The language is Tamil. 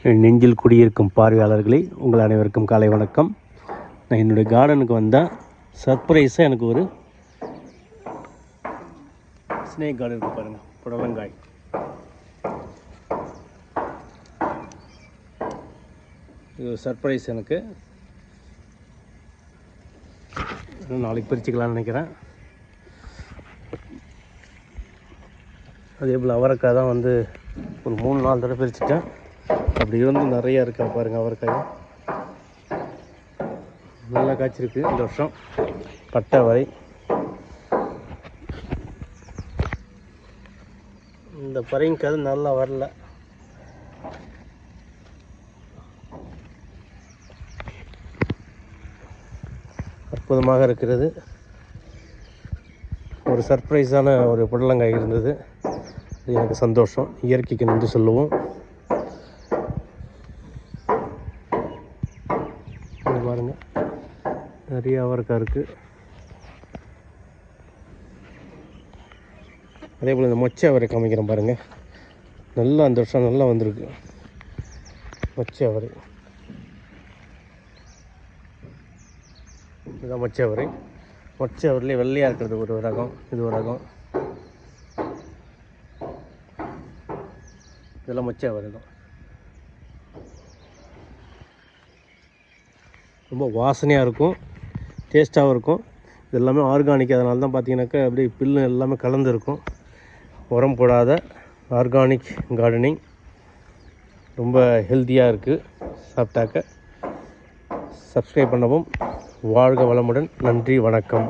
நெஞ்சில் குடியிருக்கும் பார்வையாளர்களே, உங்கள் அனைவருக்கும் காலை வணக்கம். நான் என்னுடைய கார்டனுக்கு வந்தால் சர்ப்ரைஸாக எனக்கு ஒரு ஸ்னேக் கார்டன் இருக்குது பாருங்கள், புடலங்காய். இது ஒரு சர்ப்ரைஸ் எனக்கு. நாளைக்கு பிரிச்சுக்கலான்னு நினைக்கிறேன். அதே போல் அவரைக்காய் தான் வந்து ஒரு 3-4 தடவை பிரிச்சுட்டேன். அப்படி இருந்து நிறையா இருக்கா பாருங்கள். அவரைக்காய் நல்லா காய்ச்சிருக்கு இந்த வருஷம். பட்டை வரை இந்த பறைங்காய் நல்லா வரல. அற்புதமாக இருக்கிறது. ஒரு சர்ப்ரைஸான ஒரு புடலங்காய் இருந்தது. அது எனக்கு சந்தோஷம். இயற்கைக்கு நன்றி சொல்லுவோம். பாருங்கள், நிறைய அவரைக்காய் இருக்குது. அதே போல் இந்த மொச்சை அவரை காமிக்கிறேன் பாருங்கள். நல்லா அந்த வருஷம் நல்லா வந்திருக்கு மொச்சை அவரை. இதுதான் மொச்சை அவரை. மொச்சை அவரிலே வெள்ளையாக இருக்கிறது ஒரு ரகம், இது ஒரு ரகம். இதெல்லாம் மொச்சை அவரை தான். ரொம்ப வாசனையாக இருக்கும், டேஸ்ட்டாகவும் இருக்கும். இது எல்லாமே ஆர்கானிக். அதனால தான் பார்த்தீங்கன்னாக்கா அப்படியே பில்லு எல்லாமே கலந்துருக்கும். உரம் போடாத ஆர்கானிக் கார்டனிங். ரொம்ப ஹெல்த்தியாக இருக்குது சாப்பிட்டாக்க. சப்ஸ்கிரைப் பண்ணவும். வாழ்க வளமுடன். நன்றி, வணக்கம்.